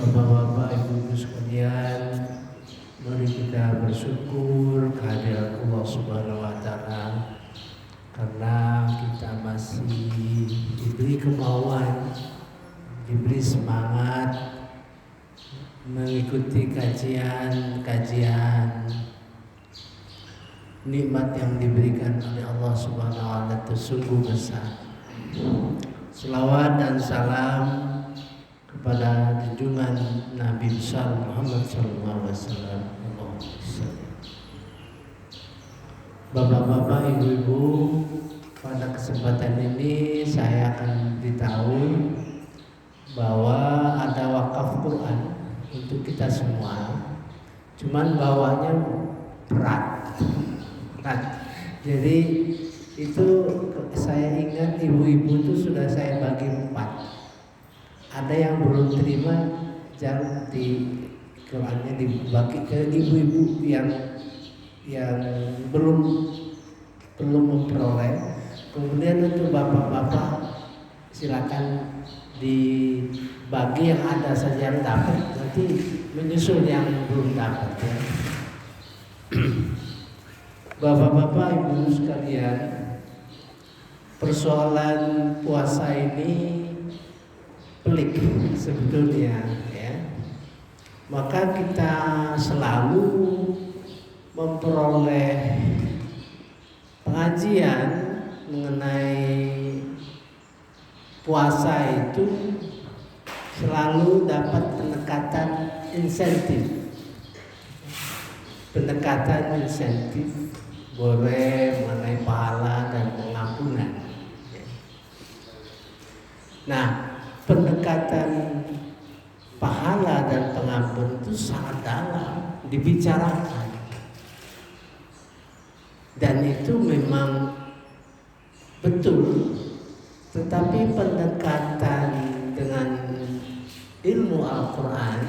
Bapak-bapak, ibu-ibu sekalian, mari kita bersyukur kehadirat Allah Subhanahu wa Ta'ala karena kita masih diberi kemauan, diberi semangat mengikuti kajian nikmat yang diberikan oleh Allah Subhanahu wa Ta'ala itu sungguh besar. Selawat dan salam kepada junjungan Nabi besar Muhammad SAW. Bapak-bapak, ibu-ibu, pada kesempatan ini saya akan beritahu bahwa ada wakaf Quran untuk kita semua. Cuman bawahnya berat. Jadi itu saya ingat ibu-ibu itu sudah saya bagi 4. Ada yang belum terima, jangan di Qurannya dibagi ke ibu-ibu yang belum memperoleh. Kemudian untuk bapak-bapak silakan dibagi yang ada saja yang dapat, nanti menyusul yang belum dapat ya. Bapak-bapak, ibu sekalian, persoalan puasa ini pelik sebetulnya ya. Maka kita selalu memperoleh pengajian mengenai puasa itu selalu dapat pendekatan insentif. Pendekatan insentif boleh mengenai pahala dan pengampunan. Nah, pendekatan pahala dan pengampun itu sangat dalam dibicarakan, dan itu memang betul. Tetapi pendekatan dengan ilmu Al-Quran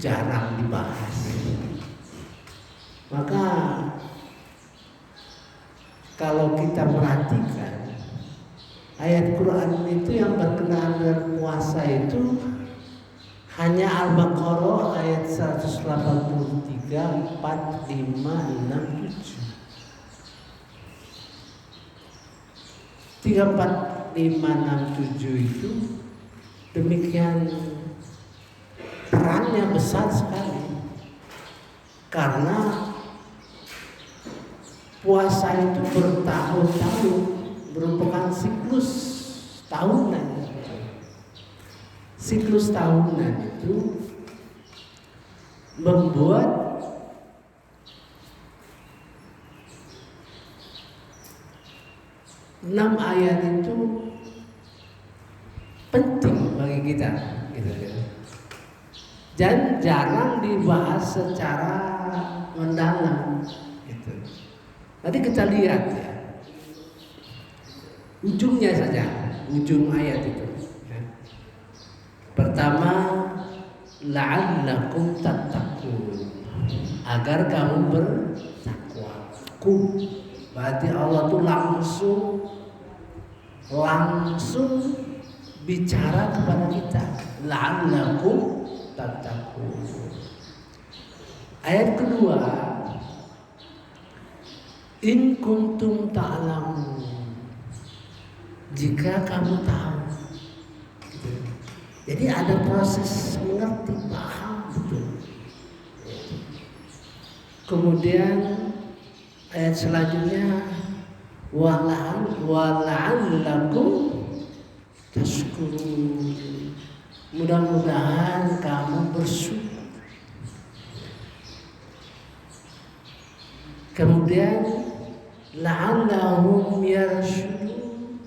jarang dibahas. Maka kalau kita perhatikan ayat Quran itu yang berkenaan dengan puasa itu hanya Al-Baqarah ayat 183, 4, 5, 6, 7. 3, 4, 5, 6, 7 itu demikian perannya besar sekali. Karena puasa itu bertahun-tahun, merupakan siklus tahunan. Siklus tahunan itu membuat enam ayat itu penting bagi kita, gitu ya. Dan jarang dibahas secara mendalam, gitu. Nanti kita lihat ya, ujungnya saja, ujung ayat itu. Pertama, la'allakum tattaqun, agar kamu bertakwa. Berarti Allah tuh langsung bicara kepada kita. La'allakum tattaqun. Ayat kedua, in kuntum ta'lamun, jika kamu tahu. Jadi ada proses mengerti, paham betul. Kemudian ayat selanjutnya, wala'allakum tashkurun, mudah-mudahan kamu bersyukur. Kemudian la'allahum yarshudun,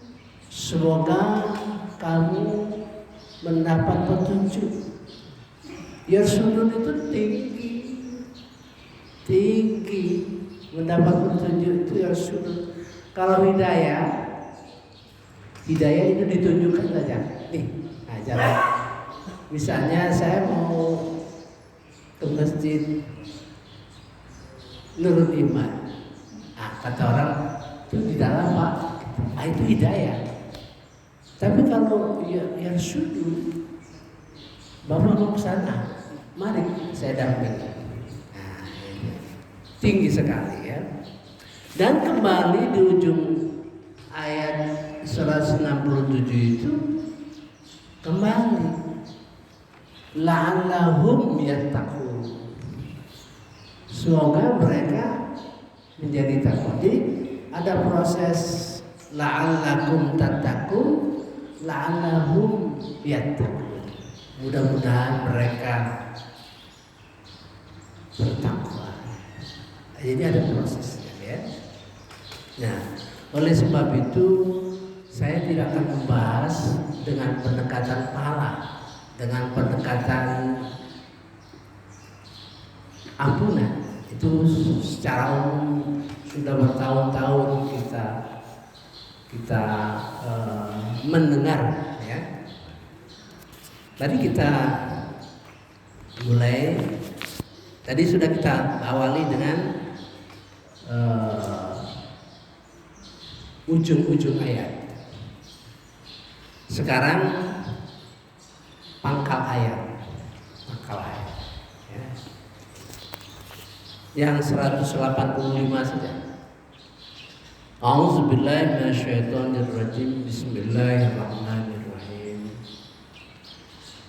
semoga kamu mendapat petunjuk. Yarshudun itu tinggi, mendapat petunjuk itu yarshudun. Kalau hidayah itu ditunjukkan saja. Nih, jalan. Misalnya saya mau ke masjid Nurul Iman, kata orang itu di dalam Pak, itu hidayah. Tapi kalau yang sudut Bapak mau ke sana, mari saya dampingi. Nah, ini tinggi sekali ya. Dan kembali di ujung ayat 167 itu kembali la'allahum yattaqun. Semoga mereka menjadi takwa. Jadi ada proses la'allakum tattaqun, la'allahum yattaqun. Mudah-mudahan mereka bertakwa. Jadi ada prosesnya ya. Nah, oleh sebab itu saya tidak akan membahas dengan pendekatan pala, dengan pendekatan ampunan. Itu secara umum sudah bertahun-tahun kita mendengar ya. Tadi kita mulai, tadi sudah kita awali dengan ujung-ujung ayat. Sekarang pangkal ayat ya. Yang 185 saja. A'udzubillahi minasyaitonirrajim. Bismillahirrahmanirrahim.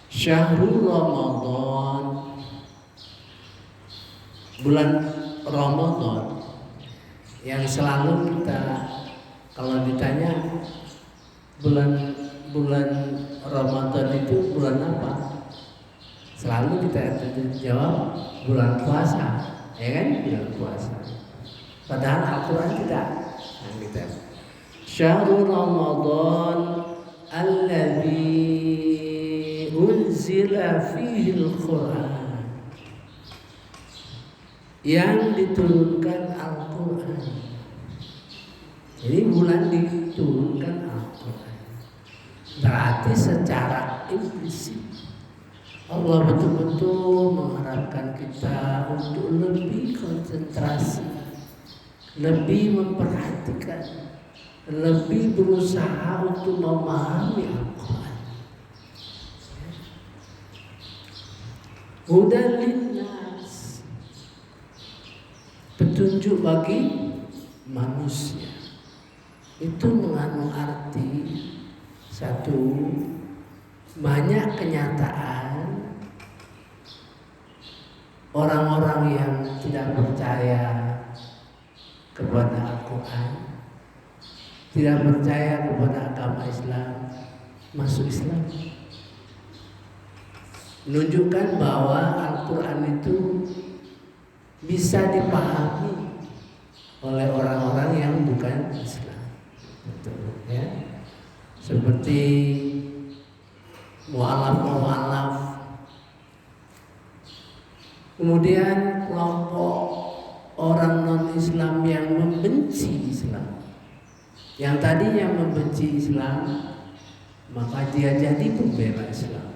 Syahrul Ramadan, bulan Ramadan yang selalu kita kalau ditanya bulan Ramadan itu bulan apa? Selalu kita jawab bulan puasa, ya kan? Bulan puasa. Padahal Al-Quran tidak. Nah, kita Syahrul Ramadan alladzi unzila fihi al-Quran, yang diturunkan Al-Quran. Jadi bulan diturunkan Al-Quran, berarti secara implisit Allah betul-betul mengharapkan kita untuk lebih konsentrasi, lebih memperhatikan, lebih berusaha untuk memahami Al-Quran. Hudan linnas, petunjuk bagi manusia. Itu mengandung arti satu, banyak kenyataan orang-orang yang tidak percaya kepada Al-Quran, tidak percaya kepada agama Islam, masuk Islam. Menunjukkan bahwa Al-Quran itu bisa dipahami oleh orang-orang yang bukan Islam. Betul, ya. Seperti mu'alaf. Kemudian kelompok orang non-Islam yang membenci Islam, yang tadinya membenci Islam, maka dia jadi pembela Islam.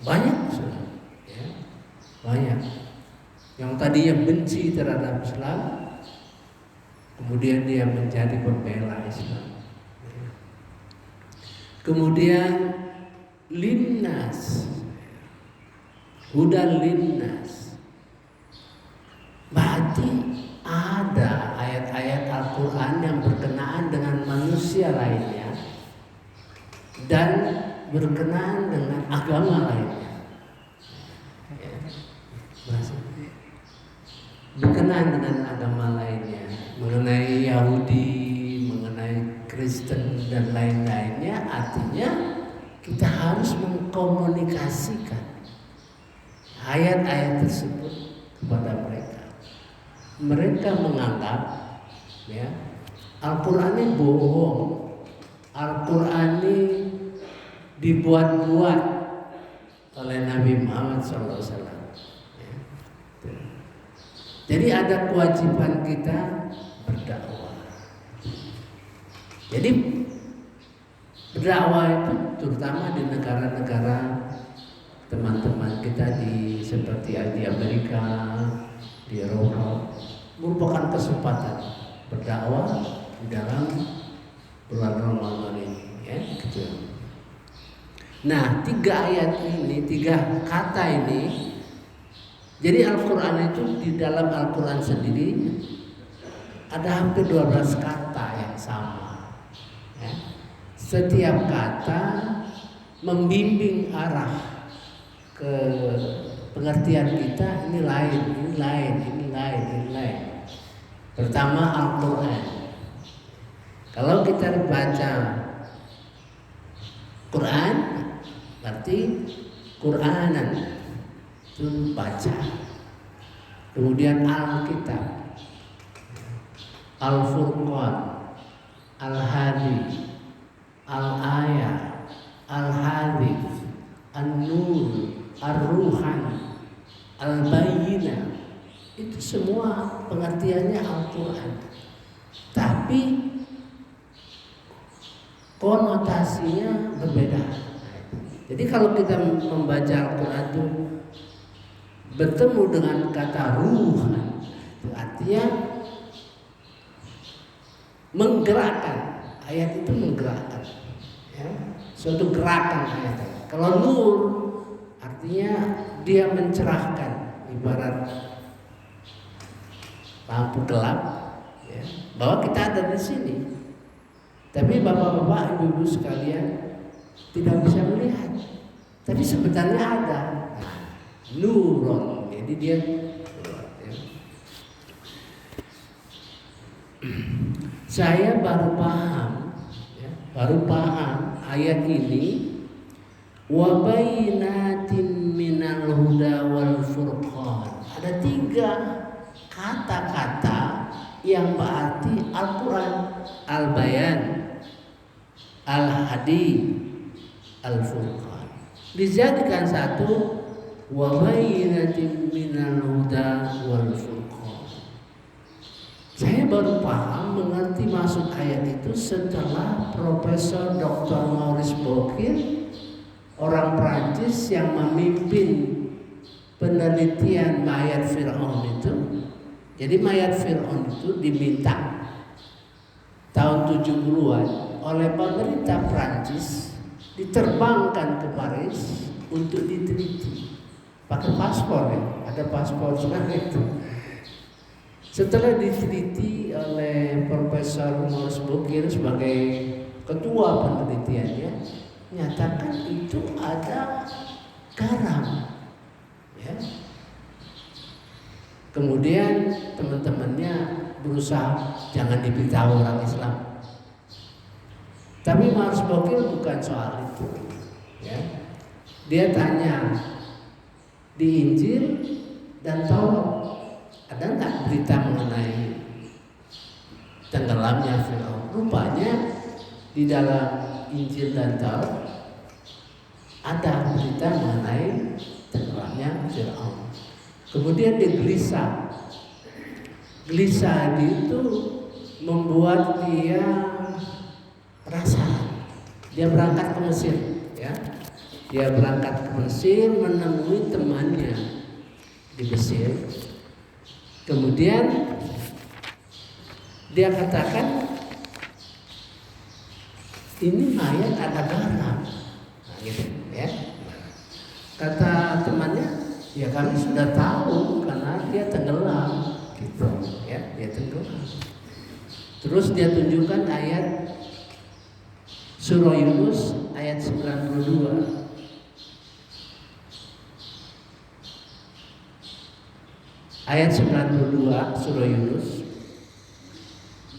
Banyak Islam, ya. Banyak yang tadinya benci terhadap Islam, kemudian dia menjadi pembela Islam. Kemudian linnas, hudan linnas, berarti ada ayat-ayat Al-Quran yang berkenaan dengan manusia lainnya dan berkenaan dengan agama lainnya. Berkenaan dengan agama lainnya, mengenai Yahudi, mengenai Kristen dan lain-lainnya. Artinya kita harus mengkomunikasikan ayat-ayat tersebut kepada mereka. Mereka menganggap ya Al-Quran ini bohong, Al-Quran ini dibuat-buat oleh Nabi Muhammad SAW. Ya. Jadi ada kewajiban kita berdakwah. Jadi berdakwah itu terutama di negara-negara teman-teman kita seperti di Amerika, di Eropa, merupakan kesempatan berdakwah di dalam bulan Ramadan ini, ya, gitu. Nah, 3 ayat ini, 3 kata ini, jadi Al-Quran itu di dalam Al-Quran sendiri ada hampir 12 kata yang sama. Ya. Setiap kata membimbing arah ke pengertian kita, ini lain, ini lain, ini lain, ini lain. Pertama Al-Quran. Kalau kita baca Quran, berarti Quranan itu baca. Kemudian Alkitab, Al-Furqan, Al-Hadi, Al-Ayah, Al-Hadith, An-Nur, Ar-Ruhan, Al-Bayyinah. Itu semua pengertiannya Al-Quran. Tapi konotasinya berbeda. Jadi kalau kita membaca Al-Quran itu bertemu dengan kata ruhan, itu artinya menggerakkan. Ayat itu menggerakkan, ya, suatu gerakan ayat. Kalau nur artinya dia mencerahkan, ibarat lampu gelap, ya, bahwa kita ada di sini. Tapi bapak-bapak, ibu-ibu sekalian tidak bisa melihat. Tapi sebenarnya ada. Nah, nurun. Jadi dia ya. Saya baru paham, ya, ayat ini. Wa bainatin minal huda wal furqan. Ada 3 kata-kata yang berarti Al-Quran, Al-Bayan, Al-Hadi, Al-Furqan. Dijadikan satu, wa bainatin minal huda wal furqan. Saya baru paham mengerti maksud ayat itu setelah Profesor Dr. Maurice Bokir, orang Prancis yang memimpin penelitian mayat Fir'aun itu. Jadi mayat Fir'aun itu diminta tahun 70-an oleh pemerintah Prancis diterbangkan ke Paris untuk diteliti pakai paspor, ya, ada paspor sekarang itu. Setelah diteliti oleh Profesor Maurice Bokir sebagai ketua penelitiannya, nyatakan itu ada garam, ya. Kemudian teman-temannya berusaha jangan diberitahu orang Islam. Tapi Maurice Bokir bukan soal itu, ya. Dia tanya di Injil dan Taurat ada nggak berita mengenai tenggelamnya Fir'aun? Rupanya di dalam Injil dan Taurat ada berita mengenai tenggelamnya Fir'aun. Kemudian dia gelisah. Gelisah itu membuat dia rasa. Dia berangkat ke Mesir, ya. Dia berangkat ke Mesir menemui temannya di Mesir. Kemudian dia katakan, ini mayat ada garam, nah, gitu, ya. Kata temannya, ya kami sudah tahu karena dia tenggelam, gitu, ya, dia tenggelam. Terus dia tunjukkan ayat Surah Yunus ayat 92. Ayat 92 Surah Yunus.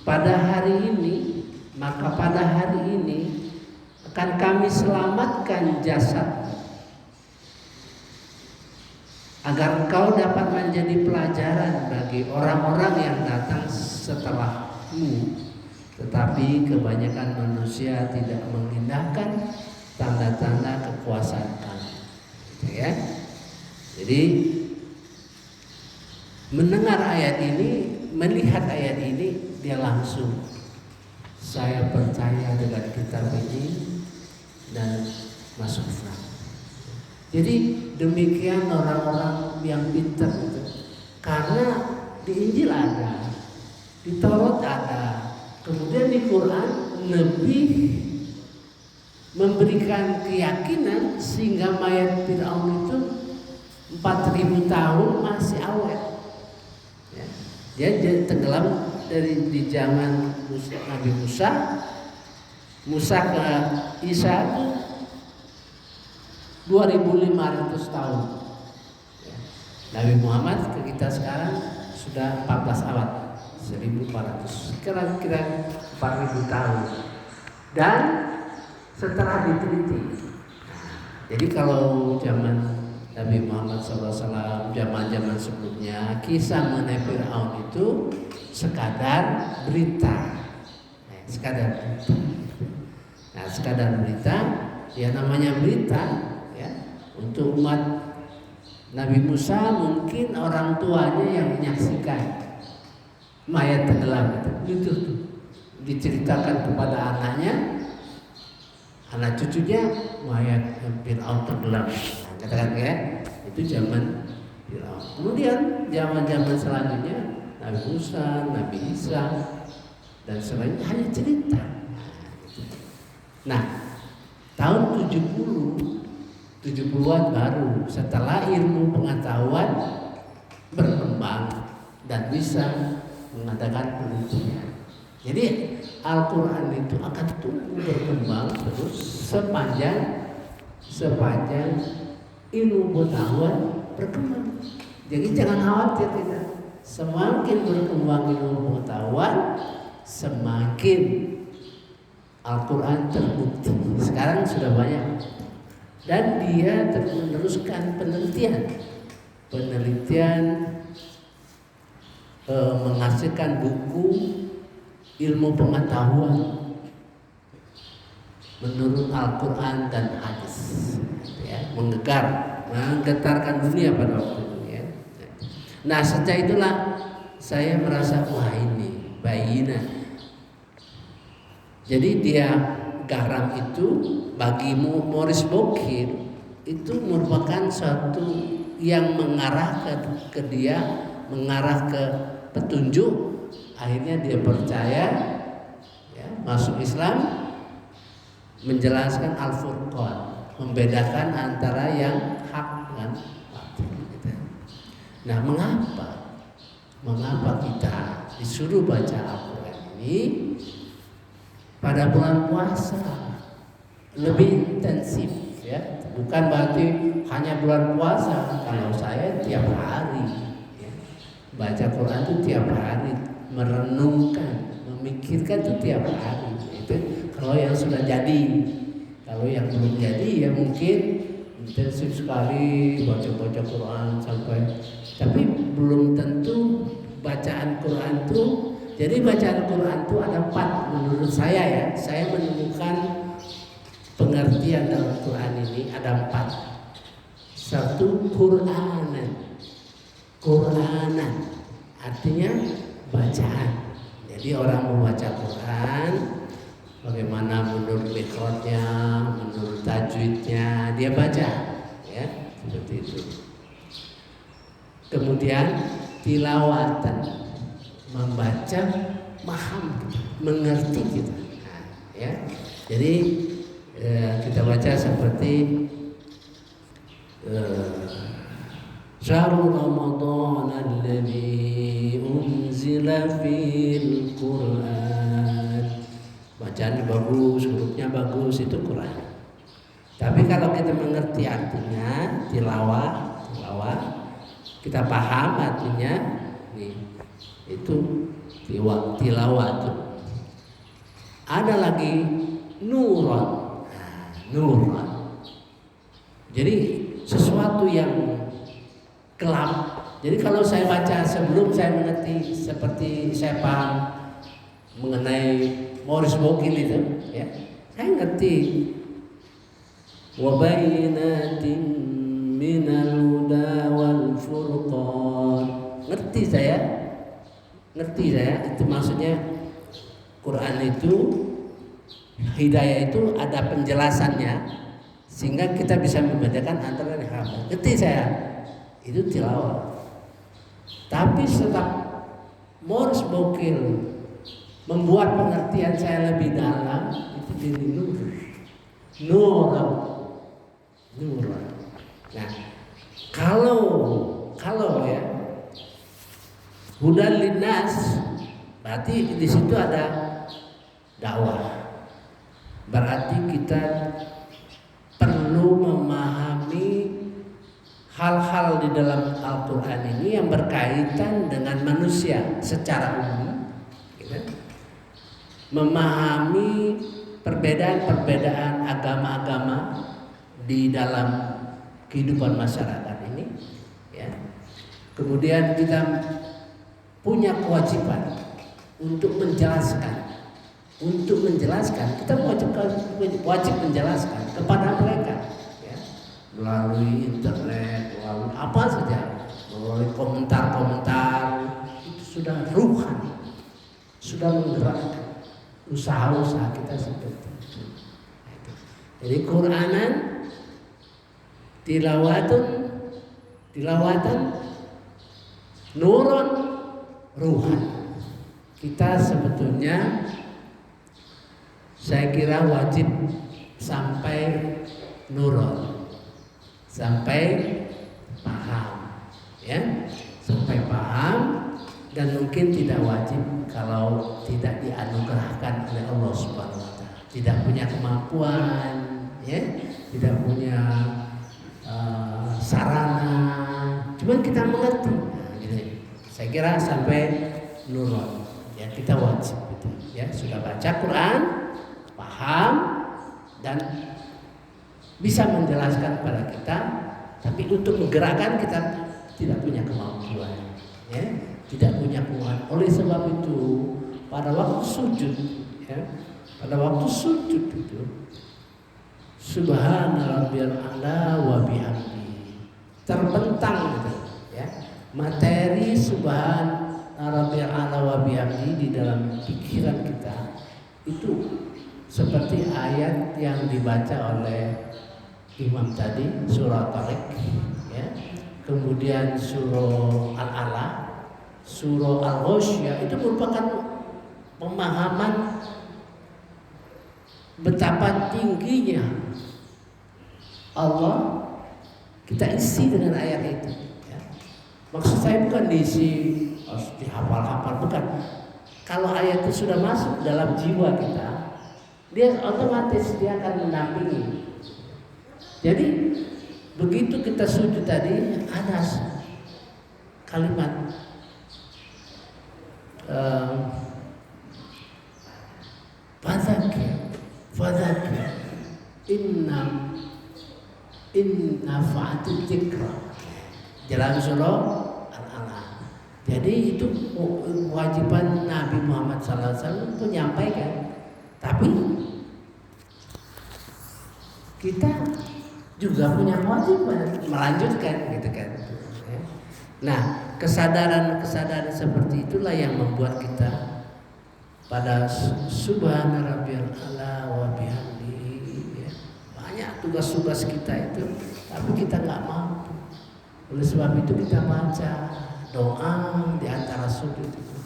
Pada hari ini, maka pada hari ini akan kami selamatkan jasad agar engkau dapat menjadi pelajaran bagi orang-orang yang datang setelahmu. Tetapi kebanyakan manusia tidak mengindahkan tanda-tanda kekuasaan kami, ya. Jadi mendengar ayat ini, melihat ayat ini, dia langsung, saya percaya dengan kitab ini dan masuk Islam. Jadi demikian orang-orang yang pintar itu, karena di Injil ada, di Taurat ada, kemudian di Quran lebih memberikan keyakinan sehingga mayat Fir'aun itu 4.000 tahun masih awet. Ya. Dia tenggelam di zaman Nabi Musa ke Isa itu 2.500 tahun. Ya. Nabi Muhammad ke kita sekarang sudah 14 abad, 1.400, kira-kira 4.000 tahun. Dan setelah diteliti, jadi kalau zaman Nabi Muhammad SAW, zaman-zaman sebelumnya, kisah mengenai Fir'aun itu sekadar berita, sekadar berita, ya namanya berita, ya untuk umat Nabi Musa mungkin orang tuanya yang menyaksikan mayat tenggelam itu diceritakan kepada anaknya. Anak cucunya mayat Fir'aun tenggelam. Nah, katakan ya, itu zaman Fir'aun. Kemudian zaman-zaman selanjutnya Nabi Musa, Nabi Isa dan selainnya hanya cerita. Nah, tahun 70-an baru setelah ilmu pengetahuan berkembang dan bisa mengadakan penelitian. Jadi Al-Quran itu akan tumbuh berkembang terus sepanjang ilmu pengetahuan berkembang. Jadi jangan khawatir kita. Semakin berkembang ilmu pengetahuan, semakin Al-Quran terbukti. Sekarang sudah banyak. Dan dia terus meneruskan penelitian menghasilkan buku ilmu pengetahuan menurut Al-Quran dan hadis, ya, menggetarkan dunia pada waktu itu, ya. Nah sejak itulah saya merasa wah ini bayina. Jadi dia garam itu bagi Maurice Bokir itu merupakan suatu yang mengarah ke dia, mengarah ke petunjuk. Akhirnya dia percaya, ya, masuk Islam, menjelaskan Al-Furqan, membedakan antara yang hak dan batil. Gitu. Nah, mengapa kita disuruh baca Al-Quran ini pada bulan puasa lebih intensif, ya? Bukan berarti hanya bulan puasa. Kalau saya tiap hari, ya, baca Quran itu tiap hari. Merenungkan, memikirkan itu tiap hari. Itu kalau yang sudah jadi. Kalau yang belum jadi ya mungkin intensif sekali baca Quran sampai, tapi belum tentu bacaan Quran itu. Jadi bacaan Quran itu ada 4 menurut saya, ya. Saya menemukan pengertian dalam Quran ini ada 4. Satu, Quranan artinya bacaan. Jadi orang membaca Quran bagaimana menurut mikrodnya, menurut tajwidnya, dia baca, ya, seperti itu. Kemudian tilawatan, membaca, paham, mengerti kita, nah, ya. Jadi kita baca seperti Syahrul Ramadan alladzi unzila fil Qur'an. Bacaannya bagus, hurufnya bagus, itu Quran. Tapi kalau kita mengerti artinya, tilawah, kita paham artinya, nih, itu tilawah itu. Ada lagi nuran. Nah, nuran. Jadi sesuatu yang gelap. Jadi kalau saya baca sebelum saya mengerti, seperti saya paham mengenai Maurice Bokir itu, ya, saya ngerti wa bainatin minal huda wal furqan. Ngerti saya, itu maksudnya Quran itu, hidayah itu ada penjelasannya sehingga kita bisa membedakan antara yang hak. Ngerti saya, itu tilawah. Tapi setelah Maurice Bokir membuat pengertian saya lebih dalam, itu jadi nur. nuran. Nuran. Nah, kalau ya hudan linnas, berarti di situ ada dakwah. Berarti kita perlu memahami hal-hal di dalam Al-Quran ini yang berkaitan dengan manusia secara umum, gitu. Memahami perbedaan-perbedaan agama-agama di dalam kehidupan masyarakat ini, ya. Kemudian kita punya kewajiban untuk menjelaskan. Kita wajib menjelaskan kepada mereka, ya. Melalui internet, melalui apa saja, melalui komentar-komentar, itu sudah ruhan, sudah menggerakkan usaha-usaha kita seperti itu. Jadi Quranan tilawatan nurun ruhan. Kita sebetulnya saya kira wajib sampai nurun, sampai paham, ya, sampai paham, dan mungkin tidak wajib kalau tidak dianugerahkan oleh Allah Subhanahu Wa Taala, tidak punya kemampuan, ya, tidak punya sarana, cuman kita mengerti, nah, gitu. Saya kira sampai nurun, ya, kita wajib, gitu, ya, sudah baca Quran, paham dan bisa menjelaskan kepada kita, tapi untuk menggerakkan kita tidak punya kemampuan, ya, tidak punya kemampuan. Oleh sebab itu pada waktu sujud, ya, itu Subhana rabbiyal a'la wa bihamdi, terbentang, gitu, ya, materi Subhana rabbiyal a'la wa bihamdi di dalam pikiran kita itu seperti ayat yang dibaca oleh imam tadi, surah Tariq, ya, kemudian surah Al-Alaq, surah Al-Ghasyiyah, itu merupakan pemahaman betapa tingginya Allah kita isi dengan ayat itu, ya. Maksud saya bukan diisi harus dihafal-hafal, bukan. Kalau ayat itu sudah masuk dalam jiwa kita, dia otomatis dia akan mendampingi. Jadi begitu kita sujud tadi ada kalimat fadzakir inna fa'atil dzikra, jalan surah Al-Alaq. Jadi itu kewajiban Nabi Muhammad SAW menyampaikan, tapi kita juga punya kewajiban melanjutkan, gitu kan. Nah, kesadaran seperti itulah yang membuat kita pada Subhana rabbiyal a'la wa bihamdihi, ya. Banyak tugas-tugas kita itu, tapi kita nggak mampu. Oleh sebab itu kita baca doa di antara sujud itu.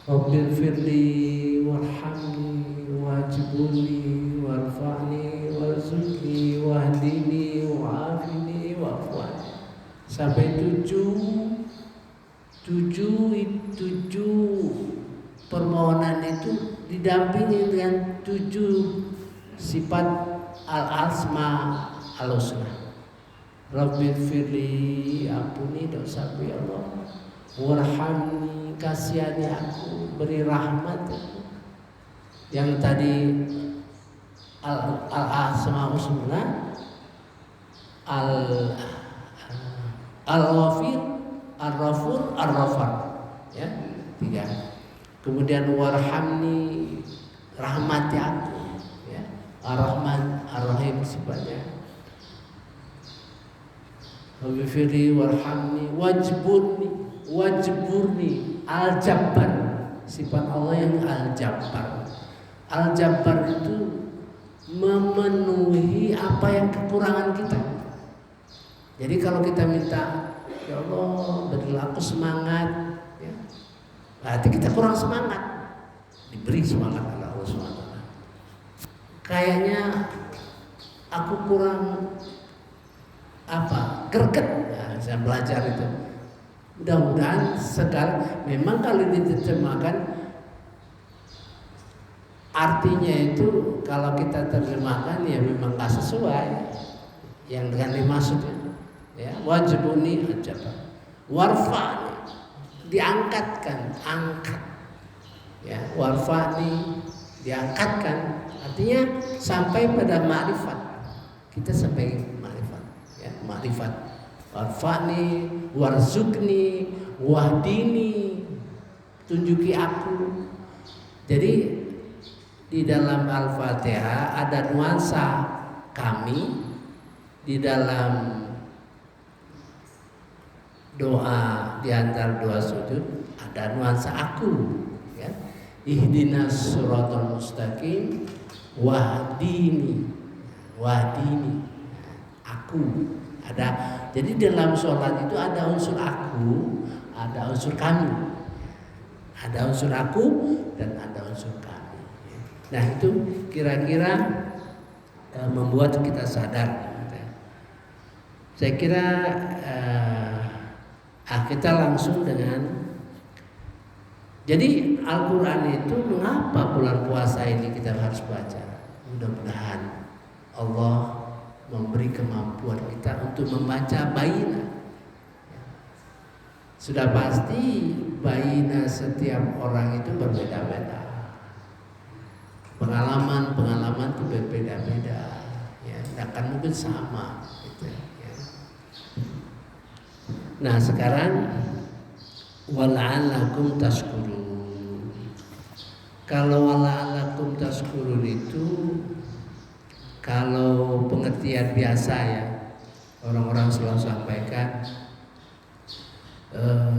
Rabbil firli warhamni wajibuni warfa'ni warzuqni wahdini wa'afini wa'afwani, sampai tujuh permohonan itu didampingi dengan 7 sifat al-asma al-husna. Rabbil firli, ampuni dosaku ya Allah, warhamni, kasihani aku, beri rahmat aku. Yang tadi al-asma husna, al-ghafir, ar-ghafur, ar-ghafar, ya, 3. Kemudian warhamni, rahmati aku, ya, ar-rahman, ar-rahim sifatnya. Wabifiri warhamni wajburni, al-jabbar, sifat Allah yang al-jabbar. Al-jabbar itu memenuhi apa yang kekurangan kita. Jadi kalau kita minta, ya Allah berilah aku semangat, ya, berarti kita kurang semangat. Diberi semangat oleh Allah SWT. kayaknya aku kurang greget. Nah, saya belajar itu. Mudah-mudahan sekarang memang kalau diterjemahkan artinya itu kalau kita terjemahkan ya memang gak sesuai yang dengan dimaksudnya. Ya, wajibuni aja warfa'ni diangkatkan, angkat. Ya, warfa'ni diangkatkan artinya sampai pada ma'rifat. Kita sampai ma'rifat, ya, ma'rifat. Warfa'ni, warzukni, wahdini, tunjuki aku. Jadi di dalam Al-Fatihah ada nuansa kami, di dalam doa di antara doa sujud ada nuansa aku, ya. Ihdinas siratal mustaqim wahdini, wahdini, aku ada. Jadi dalam sholat itu ada unsur aku, ada unsur kami, ada unsur aku dan ada unsur kami. Nah itu kira-kira membuat kita sadar. Saya kira kita langsung dengan, jadi Al-Quran itu mengapa bulan puasa ini kita harus baca. Mudah-mudahan Allah memberi kemampuan kita untuk membaca baina. Sudah pasti baina setiap orang itu berbeda-beda. Pengalaman itu berbeda-beda, ya, tidak akan mungkin sama gitu, ya. Nah sekarang wala'allakum tashkurun. Kalau wala'allakum tashkurun itu kalau pengertian biasa, ya, orang-orang selalu sampaikan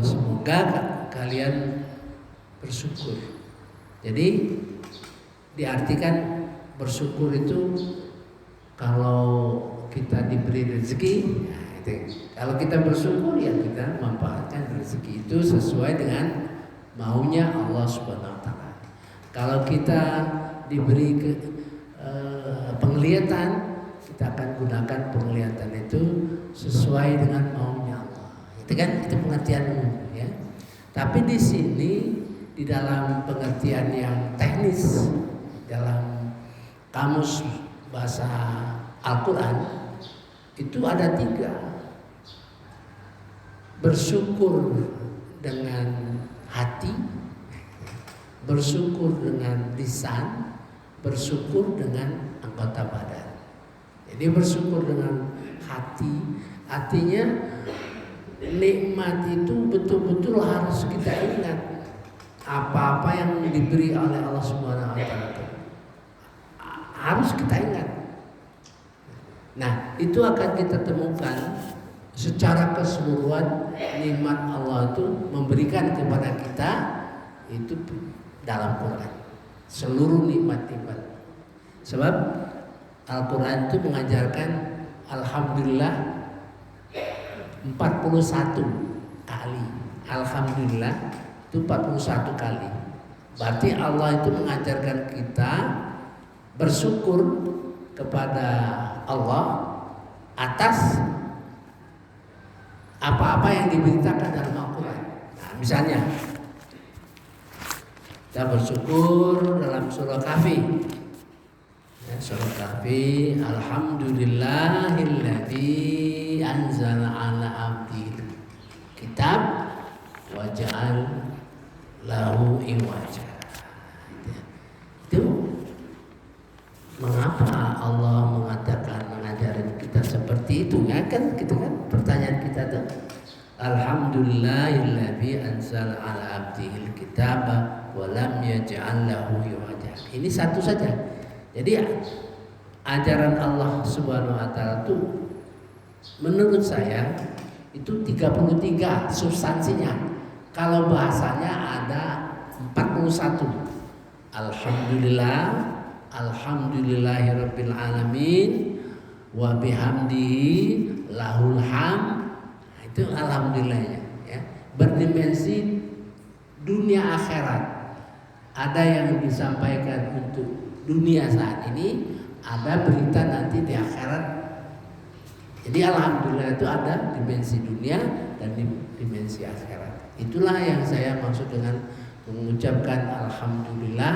semoga kalian bersyukur. Jadi diartikan bersyukur itu kalau kita diberi rezeki, nah itu. Kalau kita bersyukur ya kita memanfaatkan rezeki itu sesuai dengan maunya Allah Subhanahu wa taala. Kalau kita diberi penglihatan, kita akan gunakan penglihatan itu sesuai dengan maunya Allah. Itu kan itu pengertian umum, ya. Tapi di sini di dalam pengertian yang teknis, dalam kamus bahasa Al-Quran itu ada 3. Bersyukur dengan hati, bersyukur dengan lisan, bersyukur dengan anggota badan. Jadi bersyukur dengan hati artinya nikmat itu betul-betul harus kita ingat. Apa-apa yang diberi oleh Allah Subhanahu wa taala harus kita ingat. Nah, itu akan kita temukan secara keseluruhan nikmat Allah itu memberikan kepada kita itu dalam Quran. Seluruh nikmat-nikmat. Sebab Al-Quran itu mengajarkan alhamdulillah 41 kali. Alhamdulillah itu 41 kali. Berarti Allah itu mengajarkan kita bersyukur kepada Allah atas apa-apa yang diberitakan dalam Al-Quran. Nah, misalnya kita bersyukur dalam surah Kahfi. Ya, surah Kahfi, alhamdulillahilladzi anzala ala abdil kitab wa ja'al lahu iwaja. Itu mengapa Allah mengajarin kita seperti itu, ya kan? Gitu kan pertanyaan kita tuh. Alhamdulillahilladzi anzala ala abdihil kitaba wa lam yaj'al lahu iwaja. Ini satu saja. Jadi ajaran Allah Subhanahu wa taala itu menurut saya itu 33 substansinya. Kalau bahasanya ada 41. Alhamdulillah, alhamdulillahirabbil alamin wa bihamdihi lahul hamd. Itu alhamdulillahnya, ya. Berdimensi dunia akhirat. Ada yang disampaikan untuk dunia saat ini, ada berita nanti di akhirat. Jadi alhamdulillah itu ada dimensi dunia dan dimensi akhirat. Itulah yang saya maksud dengan mengucapkan alhamdulillah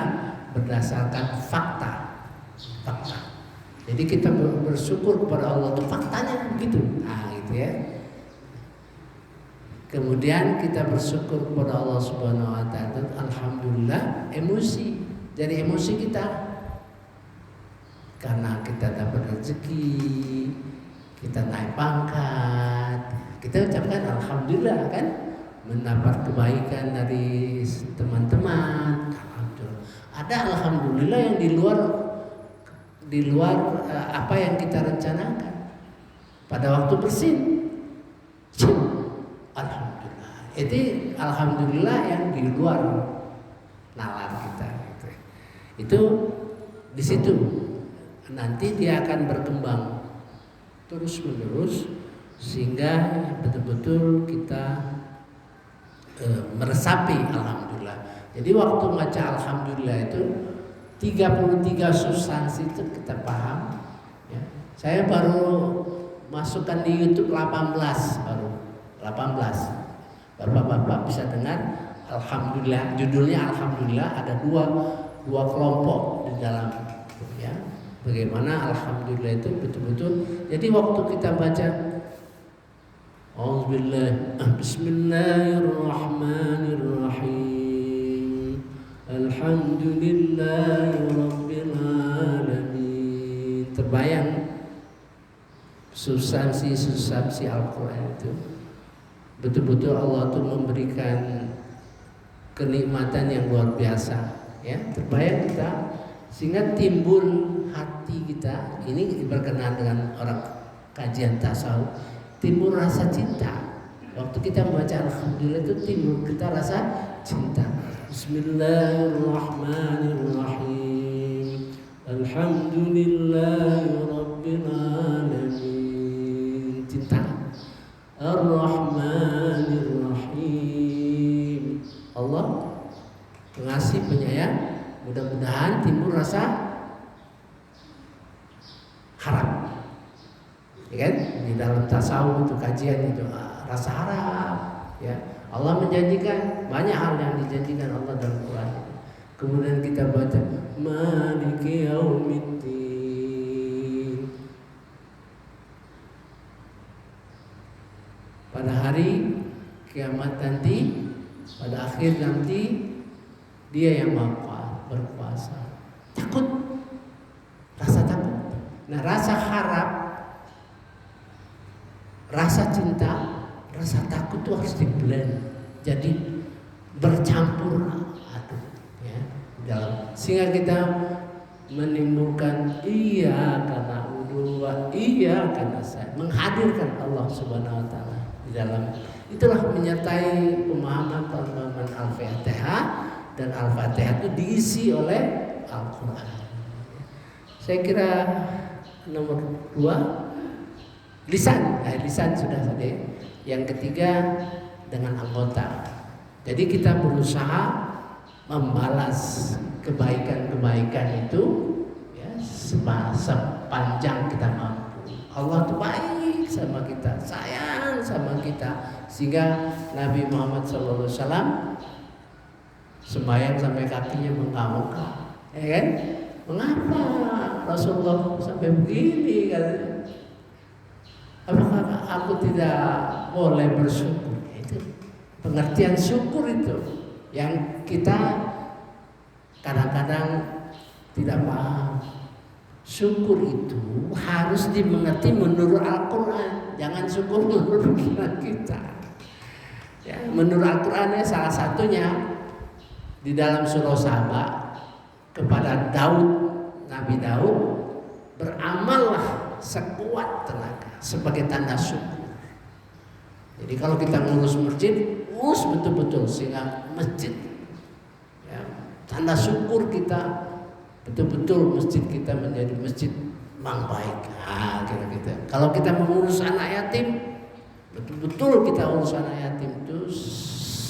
berdasarkan fakta. Jadi kita bersyukur kepada Allah itu faktanya begitu. Nah, gitu ya. Kemudian kita bersyukur kepada Allah Subhanahu wa taala, alhamdulillah emosi. Jadi emosi kita karena kita dapat rezeki, kita naik pangkat, kita ucapkan alhamdulillah kan, mendapat kebaikan dari teman-teman, alhamdulillah. Ada alhamdulillah yang di luar apa yang kita rencanakan. Pada waktu bersin, alhamdulillah. Itu alhamdulillah yang di luar nalar kita. Itu di situ nanti dia akan berkembang terus menerus sehingga betul-betul kita meresapi alhamdulillah. Jadi waktu baca alhamdulillah itu 33 substansi itu kita paham ya. Saya baru masukkan di YouTube 18 baru 18. Bapak-bapak bisa dengar alhamdulillah, judulnya alhamdulillah, ada dua kelompok di dalam ya. Bagaimana alhamdulillah itu betul-betul. Jadi waktu kita baca Bismillahirrahmanirrahim. Alhamdulillahirabbil alamin. Terbayang substansi Al-Qur'an itu. Betul-betul Allah itu memberikan kenikmatan yang luar biasa, ya. Terbayang kita sehingga timbul hati kita ini berkenaan dengan orang kajian tasawuf, timbul rasa cinta. Waktu kita membaca alhamdulillah itu timbul kita rasa cinta. Bismillahirrahmanirrahim. Alhamdulillahirabbil alamin. Cinta. Ar-Rahmanir-Rahim. Allah pengasih penyayang. Mudah-mudahan timbul rasa harap. Ya kan? Di dalam tasawuf itu kajian itu rasa harap, ya. Allah menjanjikan banyak hal yang dijanjikan Allah dalam Quran. Kemudian kita baca Maliki Yaumiddin. Pada hari kiamat nanti, pada akhir nanti, Dia yang Maha berkuasa. Takut, rasa takut. Nah, rasa harap, rasa cinta, rasa takut itu harus diblend, jadi bercampur aduk, ya, dalam sehingga kita menimbulkan karena udua, karena saya menghadirkan Allah Subhanahu Wa Taala di dalam. Itulah menyertai pemahaman Al-Fatihah, dan Al-Fatihah itu diisi oleh Al-Quran. Saya kira nomor 2 lisan sudah tadi. Yang ketiga dengan anggota. Jadi kita berusaha membalas kebaikan-kebaikan itu ya, sepanjang kita mampu. Allah itu baik sama kita, sayang sama kita, sehingga Nabi Muhammad SAW sembahyang sampai kakinya mengkang-kang, ya kan? Mengapa Rasulullah sampai begini? Katanya. Apakah aku tidak boleh bersyukur? Itu pengertian syukur itu yang kita kadang-kadang tidak paham. Syukur itu harus dimengerti menurut Al-Quran, jangan syukur menurut pikiran kita. Ya, menurut Al-Quran salah satunya di dalam surah Saba kepada Nabi Daud, beramallah sekuat tenaga sebagai tanda syukur. Jadi kalau kita ngurus masjid, urus betul-betul sehingga masjid ya, tanda syukur kita betul-betul masjid kita menjadi masjid yang baik. Nah, kira-kira. Kalau kita mengurus anak yatim, betul-betul kita urus anak yatim itu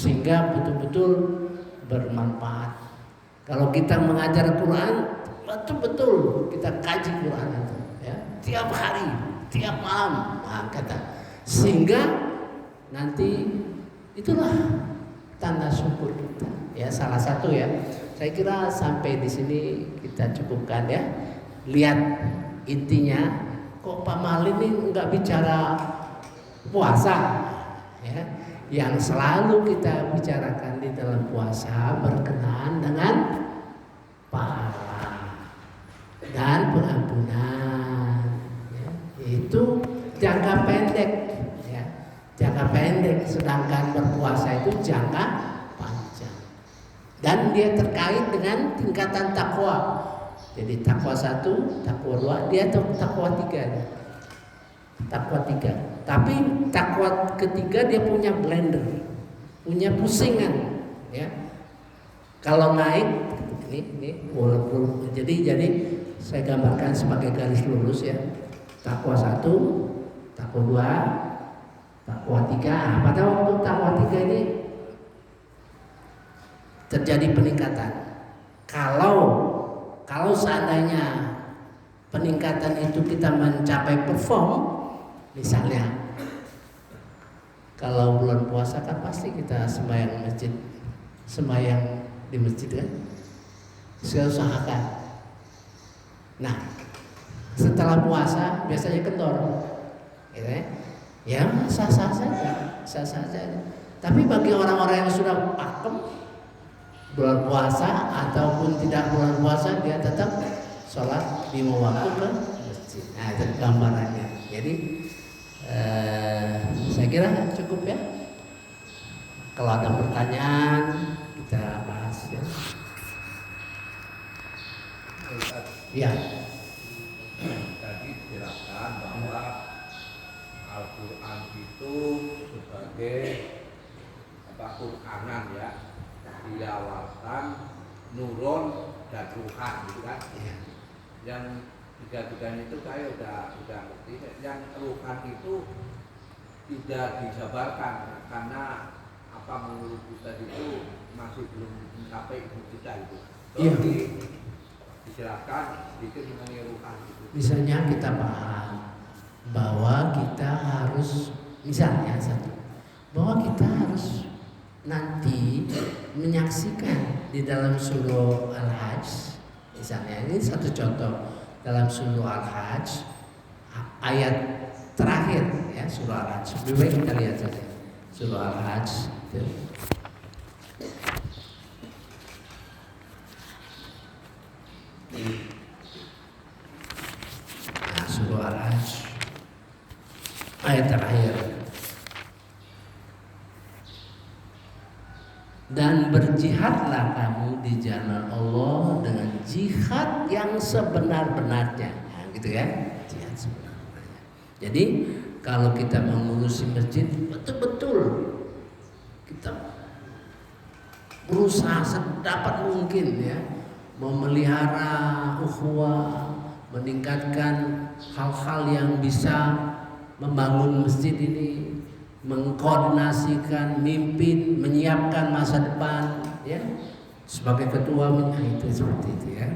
sehingga betul-betul bermanfaat. Kalau kita mengajar Quran, betul-betul kita kaji Quran itu, ya, tiap hari, tiap malam, nah, kata, sehingga nanti itulah tanda syukur kita, ya, salah satu ya. Saya kira sampai di sini kita cukupkan ya. Lihat intinya, kok Pak Malin ini nggak bicara puasa, ya. Yang selalu kita bicarakan di dalam puasa berkenaan dengan pahala dan pengampunan, ya. Itu jangka pendek, ya, jangka pendek. Sedangkan berpuasa itu jangka panjang, dan dia terkait dengan tingkatan takwa. Jadi takwa 1, takwa 2, dia takwa 3, takwa 3. Tapi takwa ketiga dia punya blender, punya pusingan, ya. Kalau naik ini walaupun jadi saya gambarkan sebagai garis lurus ya. Takwa 1, takwa 2, takwa 3. Nah, pada waktu takwa 3 ini terjadi peningkatan. Kalau seandainya peningkatan itu kita mencapai perform, misalnya kalau bulan puasa kan pasti kita sembahyang di masjid kan, saya usahakan. Nah, setelah puasa biasanya kendor, ya, sah-sah saja. Tapi bagi orang-orang yang sudah pakem bulan puasa ataupun tidak bulan puasa, dia tetap sholat 5 waktu ke masjid. Nah, itu gambarannya. Jadi saya kira cukup ya. Kalau ada pertanyaan kita bahas ya. Ya. Tadi dijelaskan bahwa Al-Quran itu sebagai Quranan ya, diawalkan nurun dan ruhan gitu kan. Ya. Yang tiga-tiganya itu saya udah ngerti. Yang ruhan itu tidak dijabarkan karena apa menurut kita itu masih belum mencapai ilmu kita itu. Jadi dijelaskan sedikit mengenai ruhan itu. Misalnya kita paham bahwa kita harus, misalnya satu, bahwa kita harus nanti menyaksikan di dalam surah Al-Hajj, misalnya ini satu contoh dalam surah Al-Hajj ayat terakhir ya, surah Al-Hajj. Lebih baik kita lihat saja surah Al-Hajj itu. Nah, surah Al-Hajj ayat terakhir. Dan berjihadlah kamu di jalan Allah dengan jihad yang sebenar-benarnya, nah, gitu ya, jihad sebenar-benarnya. Jadi kalau kita mengurusi masjid, betul-betul kita berusaha sedapat mungkin ya, memelihara ukhuwah, meningkatkan hal-hal yang bisa membangun masjid ini, mengkoordinasikan, mimpin, menyiapkan masa depan, ya, sebagai ketua itu seperti itu ya.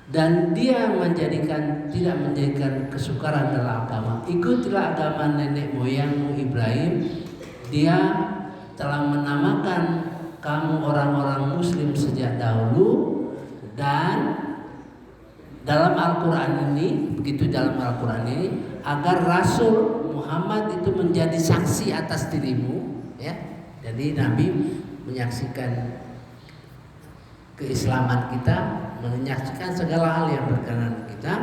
Dan dia tidak menjadikan kesukaran dalam agama. Ikutilah agama nenek moyangmu Ibrahim. Dia telah menamakan kamu orang-orang Muslim sejak dahulu, dan dalam Al-Quran ini, begitu dalam Al-Quran ini, agar Rasul Muhammad itu menjadi saksi atas dirimu, ya. Jadi Nabi menyaksikan keislaman kita, menyaksikan segala hal yang berkenaan kita,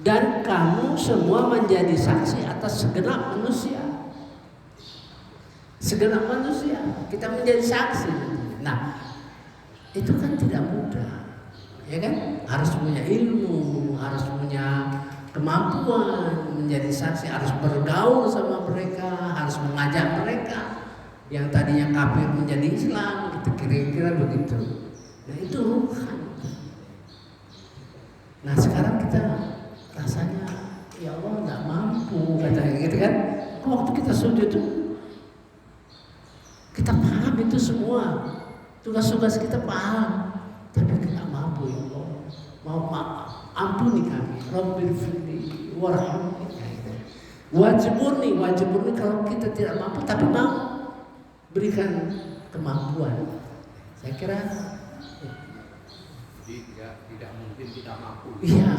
dan kamu semua menjadi saksi atas segenap manusia. Segenap manusia, kita menjadi saksi. Nah, itu kan tidak mudah, ya kan? Harus punya ilmu, harus punya kemampuan menjadi saksi, harus bergaul sama mereka, harus mengajak mereka yang tadinya kafir menjadi Islam, gitu, kira-kira begitu. Nah, itu ruhan. Nah, sekarang kita rasanya ya Allah nggak mampu, katanya gitu kan. Waktu kita sujud itu kita paham itu semua. Tugas-tugas kita paham, tapi kita nggak mampu ya Allah. Mau ampuni kami. Rabbil firli warhamni. Wajibuni kalau kita tidak mampu, tapi mau berikan kemampuan. Saya kira tidak mungkin kita mampu. Iya,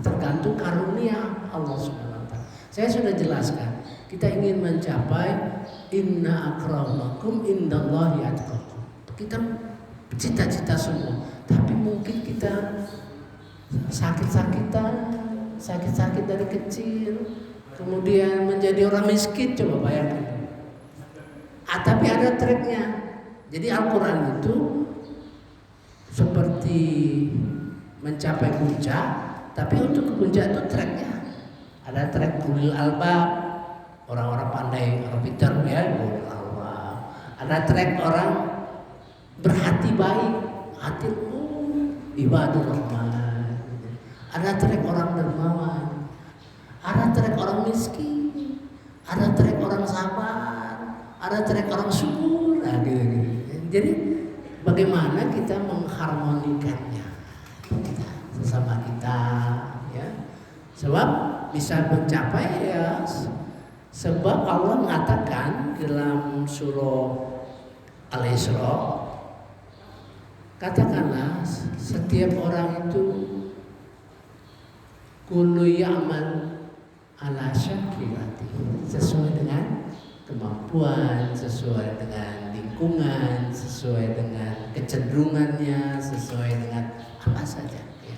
tergantung karunia Allah Subhanahu wa taala. Saya sudah jelaskan, kita ingin mencapai inna akramakum indallahi atqakum. Kita cita-cita semua, tapi mungkin kita sakit dari kecil, kemudian menjadi orang miskin, coba bayangkan. Tapi ada treknya. Jadi Al-Quran itu seperti mencapai puncak, tapi untuk ke puncak itu treknya. Ada trek ulil albab, orang-orang pandai, orang pintar ya, ulil albab. Ada trek orang berhati baik, hati ibadur rahman. Ada trek orang dermawan. Ada trek orang miskin. Ada trek orang sabar. Ada trek orang syukur. Nah, gitu. Jadi bagaimana kita mengharmonikannya kita sesama kita, ya. Sebab bisa mencapai ya. Sebab Allah mengatakan dalam surah Al-Isra, katakanlah setiap orang itu kullu ya'mal ala syakirati, sesuai dengan kemampuan, sesuai dengan lingkungan, sesuai dengan kecenderungannya, sesuai dengan apa saja ya.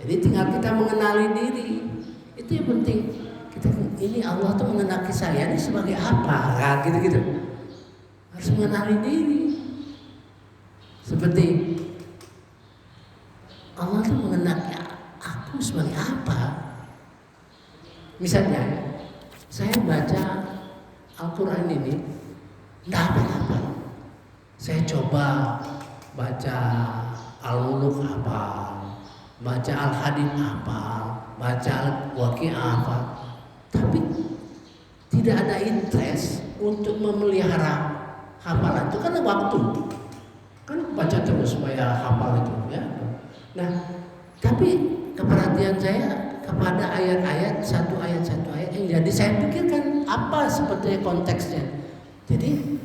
Jadi tinggal kita mengenali diri, itu yang penting. Kita ini Allah tuh mengenali saya ini sebagai apa, nah, gitu-gitu. Harus mengenali diri. Seperti Allah tuh mengenali aku sebagai apa. Misalnya saya baca Al-Quran ini tidak apa-apa. Saya coba baca Al-Muluk apa, baca Al-Hadid apa, baca Al-Waqi'ah apa, tapi tidak ada interest untuk memelihara hafalan. Itu kan waktu, kan baca terus supaya hafal itu ya. Nah, tapi keperhatian saya kepada ayat-ayat satu ayat yang jadi saya pikirkan apa sebetulnya konteksnya. Jadi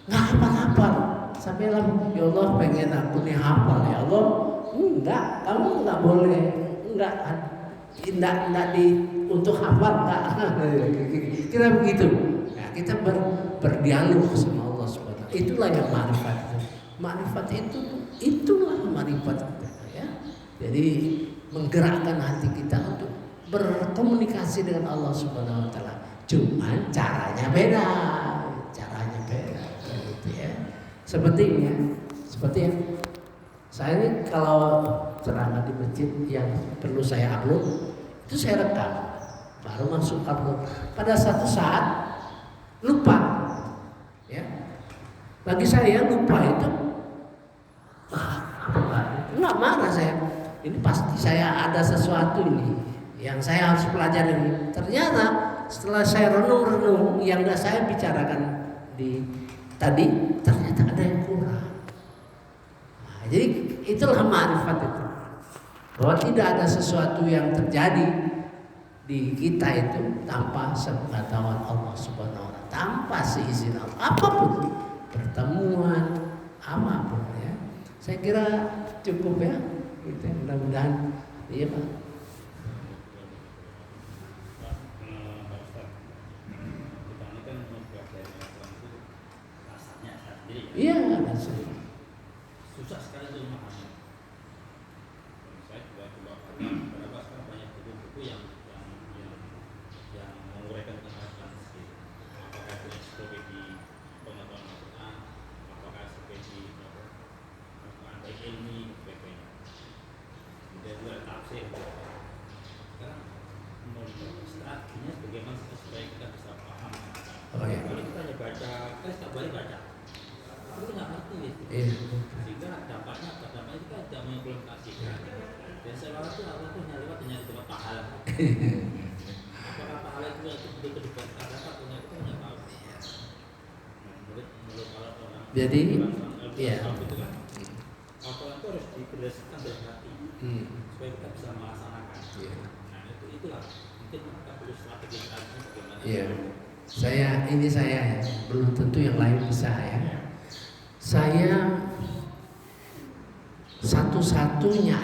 nggak hafal-hafal sampai lah, ya Allah pengen aku nih hafal ya Allah. Enggak, kamu nggak boleh, enggak di untuk hafal enggak. Kita begitu. Nah, kita berdialog sama Allah Subhanahu. Itulah yang ma'rifat. Ma'rifat itulah ma'rifat ya. Jadi menggerakkan hati kita untuk berkomunikasi dengan Allah Subhanahu wa taala. Cuman caranya beda. Gitu ya. Seperti yang saya ini kalau ceramah di masjid yang perlu saya upload itu saya rekam, baru masuk upload. Pada satu saat lupa, ya. Bagi saya lupa itu nggak marah saya. Ini pasti saya ada sesuatu ini yang saya harus pelajari. Ternyata setelah saya renung-renung yang saya bicarakan tadi ternyata ada yang kurang. Nah, jadi itulah ma'rifat itu. Bahwa tidak ada sesuatu yang terjadi di kita itu tanpa sepengetahuan Allah Subhanahu wa taala, tanpa seizin Allah. Apapun pertemuan apapun ya. Saya kira cukup ya. Gitu, mudah-mudahan iya Pak. Iya, susah sekali itu memahami. Saya juga coba beberapa sekarang banyak buku-buku yang menguraikan tentang transisi. Apakah itu ensiklopedia pengetahuan Al-Quran, apakah ensiklopedia Al-Quran ilmi, sebagainya. Kemudian juga ada tafsir. Sekarang strateginya bagaimana supaya kita bisa paham. Kalau kita hanya baca, kita setiap hari baca. Itu nggak ngerti gitu. Sehingga dampaknya itu kan tidak mengimplementasikan. Dan saya rasa Allah tuh lewat hanya tempat pahala. Apakah pahala itu betul-betul dapat punya itu nggak tahu. Menurut kalau orang Jadi, ya. Al-Quran itu harus diberdasarkan dari hati supaya kita bisa melaksanakan. Nah itulah mungkin kita perlu strategi bagaimana. Iya. Saya ya, belum tentu yang lain bisa ya. Saya satu-satunya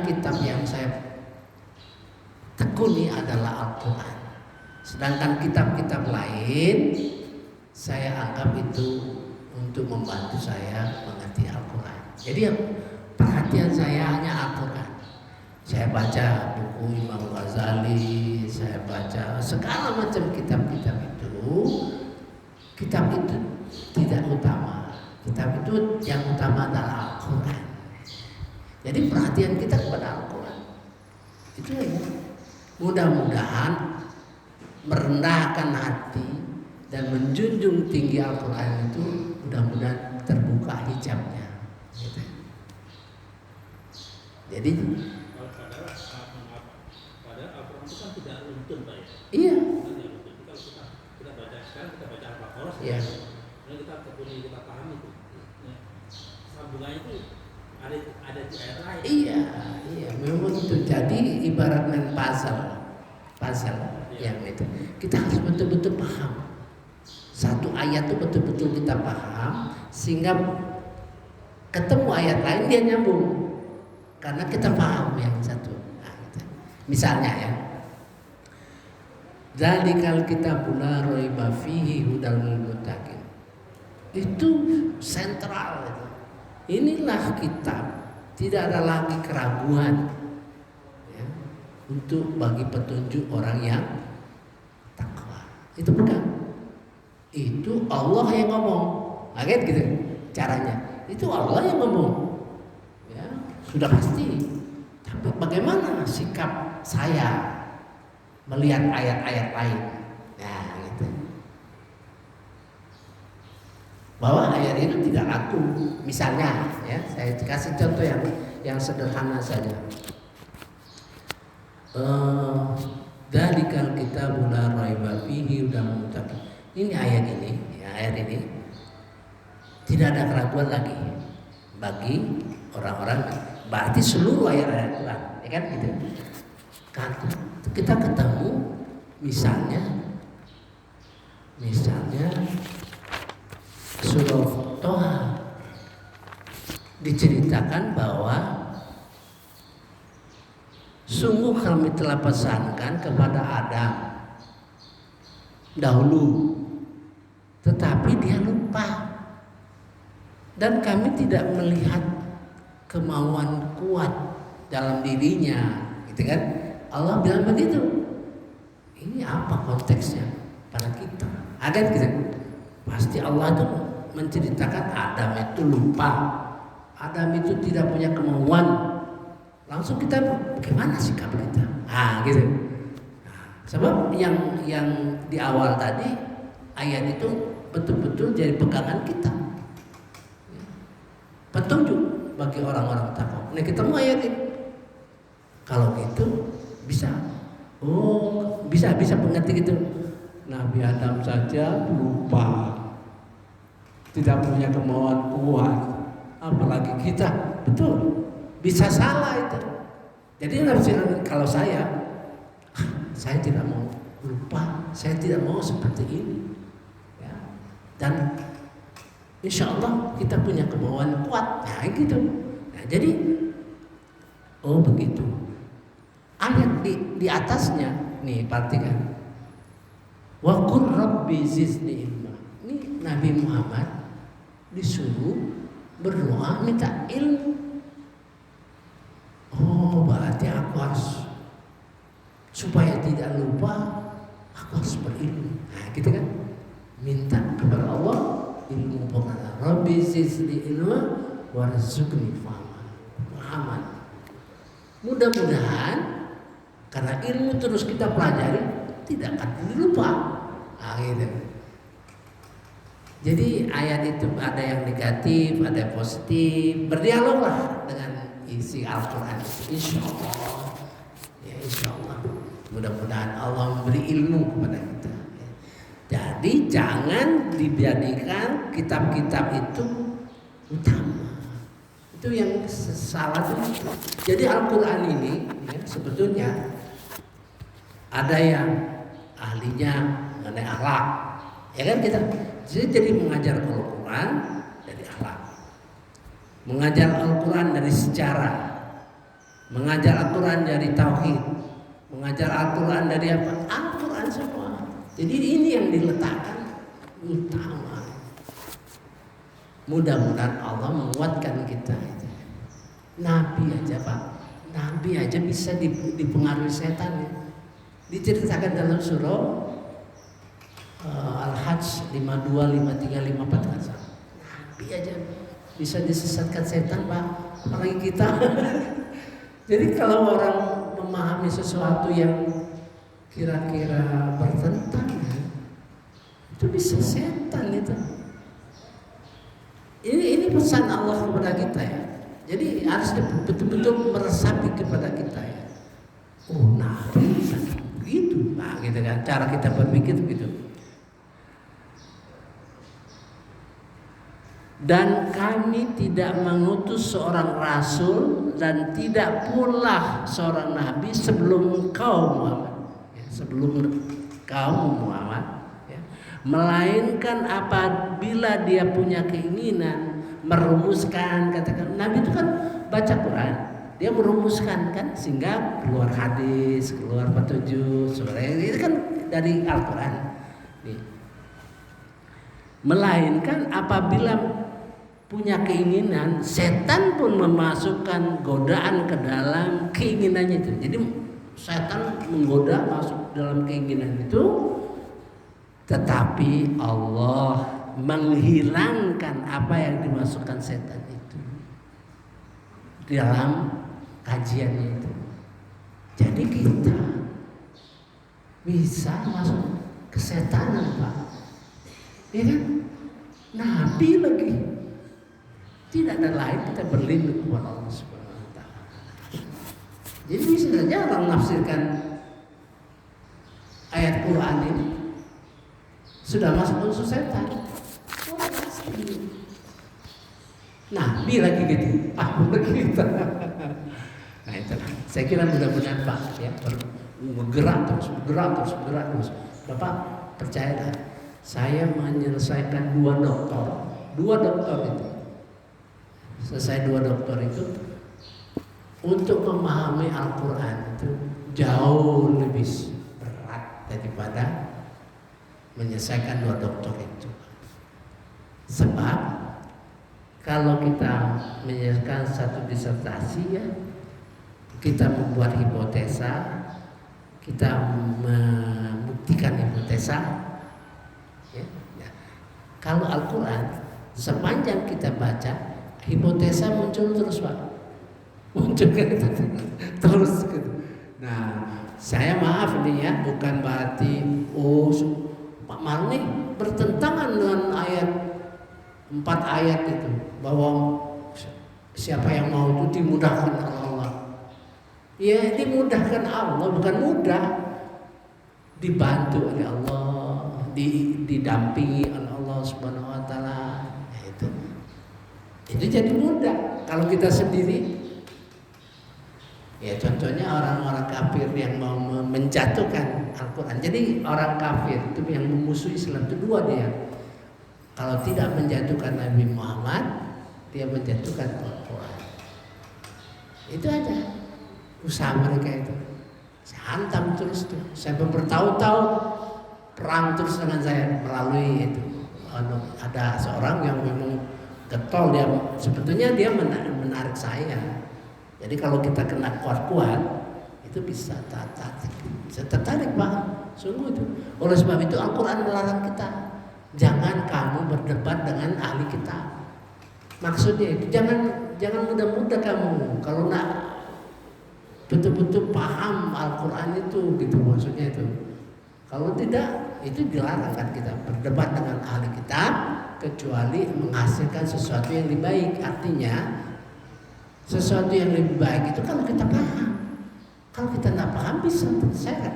kitab yang saya tekuni adalah Al-Quran. Sedangkan kitab-kitab lain saya anggap itu untuk membantu saya mengerti Al-Quran. Jadi perhatian saya hanya Al-Quran. Saya baca buku Imam Ghazali, saya baca segala macam kitab-kitab itu. Kitab itu tidak utama. Kitab itu yang utama adalah Al-Quran. Jadi perhatian kita kepada Al-Quran. Itu ya. Mudah-mudahan merendahkan hati dan menjunjung tinggi Al-Quran itu mudah-mudahan terbuka hijabnya. Gitu. Jadi padahal Al-Quran itu kan tidak runtun, Pak ya. Iya. Kalau kita baca sekarang, kita baca Al-Baqarah, Iya. kemudian kita tekuni, kita pahami itu. Ya. Sambungannya itu ada di ayat lain. Iya, memang itu. Jadi ibarat main puzzle yang itu. Kita harus betul-betul paham. Satu ayat itu betul-betul kita paham sehingga ketemu ayat lain dia nyambung. Karena kita paham yang satu. Nah, gitu. Misalnya ya. Dzalikal kitabul la raiba fihi hudal lil muttaqin. Itu sentral itu. Inilah kitab, tidak ada lagi keraguan ya, untuk bagi petunjuk orang yang takwa. Itu bukan. Itu Allah yang ngomong. Kaget gitu caranya. Itu Allah yang ngomong. Ya, sudah pasti. Tapi bagaimana sikap saya melihat ayat-ayat lain? Nah, gitu. Bahwa ayat itu tidak laku. Misalnya, ya, saya kasih contoh yang sederhana saja. Dzalikal kitabul la raiba fihi hudal muttaqin. Ini ayat ini tidak ada keraguan lagi bagi orang-orang. Berarti seluruh ayat-ayat Quran, ya kan gitu. Kan kita ketemu misalnya surah Toha diceritakan bahwa sungguh kami telah pesankan kepada Adam dahulu, tetapi dia lupa dan kami tidak melihat kemauan kuat dalam dirinya, gitu kan? Allah bilang begitu. Ini apa konteksnya pada kita? Ada gitu. Pasti Allah itu menceritakan Adam itu lupa, Adam itu tidak punya kemauan. Langsung kita bagaimana sikap kita? Gitu. Sebab yang di awal tadi ayat itu betul-betul jadi pegangan kita, petunjuk bagi orang-orang takwa. Nah, kita mau ayat ini. Kalau gitu bisa mengerti gitu. Nabi Adam saja lupa, tidak punya kemauan kuat, apalagi kita. Betul, bisa salah itu. Jadi kalau saya tidak mau lupa, saya tidak mau seperti ini ya. Dan insya Allah kita punya kemauan kuat, nah gitu. Nah, jadi begitu. Ayat di atasnya nih, perhatikan. Wa qur rabbi zidni ilma. Ini Nabi Muhammad disuruh berdoa minta ilmu. Berarti aku harus, supaya tidak lupa, aku harus berilmu. Nah, gitu kan? Minta kepada Allah ilmu pengetahuan. Rabbi zidni ilma warzuqni fahaman. Mudah-mudahan karena ilmu terus kita pelajari, tidak akan lupa. Gitu. Jadi ayat itu ada yang negatif, ada yang positif. Berdialoglah dengan isi Al-Quran. Insya Allah. Ya, insya Allah. Mudah-mudahan Allah memberi ilmu kepada kita. Dan Jadi jangan dijadikan kitab-kitab itu utama. Itu yang salah tuh. Jadi Al-Quran ini ya, sebetulnya ada yang ahlinya mengenai akhlak, ya kan kita. Jadi mengajar Al-Quran dari akhlak, mengajar Al-Quran dari sejarah, mengajar Al-Quran dari tauhid, mengajar Al-Quran dari apa? Al-Quran semua. Jadi ini yang diletakkan utama. Mudah-mudahan Allah menguatkan kita. Nabi aja Pak, Nabi aja bisa dipengaruhi setan ya. Diceritakan dalam surah Al-Hajj 52, 53, 54 kan. Nabi aja bisa disesatkan setan Pak, apalagi kita. Jadi kalau orang memahami sesuatu yang kira-kira bertentangan, itu bisa setan itu. Ini pesan Allah kepada kita ya. Jadi harus betul-betul meresapi kepada kita ya. Oh Nabi begitu, nah gitu kan. Cara kita berpikir begitu. Dan kami tidak mengutus seorang rasul dan tidak pula seorang nabi sebelum kau Muhammad, ya, sebelum kaum Muhammad, ya. Melainkan apabila dia punya keinginan merumuskan, katakan Nabi itu kan baca Quran, dia merumuskan kan sehingga keluar hadis, keluar petunjuk, itu kan dari Al-Quran. Melainkan apabila punya keinginan, setan pun memasukkan godaan ke dalam keinginannya itu. Jadi setan menggoda masuk dalam keinginan itu, tetapi Allah menghilangkan apa yang dimasukkan setan itu dalam kajiannya itu. Jadi kita bisa masuk kesetanan Pak, ya kan? Nabi lagi. Tidak ada lain, kita berlindung kepada Allah Subhanahu wa taala. Jadi bisa saja orang menafsirkan ayat Quran ini sudah masuk unsur setan. Oh, pasti. Nabi lagi gitu, aku lagi kita. Nah itu, saya kira mudah-mudahan Pak ya bergerak terus. Bapak percayalah, saya menyelesaikan dua doktor itu. Selesai 2 doktor itu untuk memahami Al-Quran itu jauh lebih berat daripada menyelesaikan 2 doktor itu. Sebab kalau kita menyelesaikan satu disertasi ya, kita membuat hipotesa, kita membuktikan hipotesa ya. Kalau Al-Quran sepanjang kita baca, hipotesa muncul terus Pak, muncul terus gitu. Nah saya maaf nih ya, bukan berarti Pak Marni bertentangan dengan ayat 4 ayat itu bahwa siapa yang mau itu dimudahkan oleh Allah. Ya dimudahkan Allah, bukan mudah, dibantu oleh Allah, didampingi oleh Allah Subhanahu wa taala. Itu jadi mudah. Kalau kita sendiri, ya contohnya orang-orang kafir yang mau menjatuhkan Al-Quran. Jadi orang kafir itu yang memusuhi Islam itu 2 dia. Kalau tidak menjatuhkan Nabi Muhammad, dia menjatuhkan Al-Quran. Itu aja usaha mereka itu. Saya hantam terus tuh. Saya bertahun-tahun perang terus dengan saya melalui itu. Ada seorang yang memang getol, dia sebetulnya dia menarik saya. Jadi kalau kita kena kuat-kuat itu bisa tertarik Pak, sungguh itu. Oleh sebab itu Al-Quran melarang kita, jangan kamu berdebat dengan ahli kitab. Maksudnya itu jangan mudah-mudah kamu kalau nak betul-betul paham Al-Quran itu gitu, maksudnya itu. Kalau tidak, itu dilarang kan kita berdebat dengan ahli kitab, kecuali menghasilkan sesuatu yang lebih baik. Artinya sesuatu yang lebih baik itu kalau kita paham. Kalau kita tidak paham bisa terseret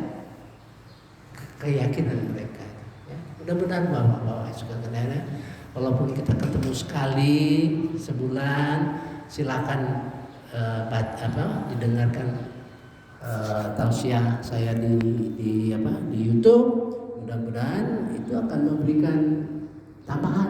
keyakinan mereka ya. Mudah-mudahan bapak-bapak sekalian, walaupun kita ketemu sekali sebulan, silakan didengarkan tausiah saya di YouTube. Mudah-mudahan itu akan memberikan tambahan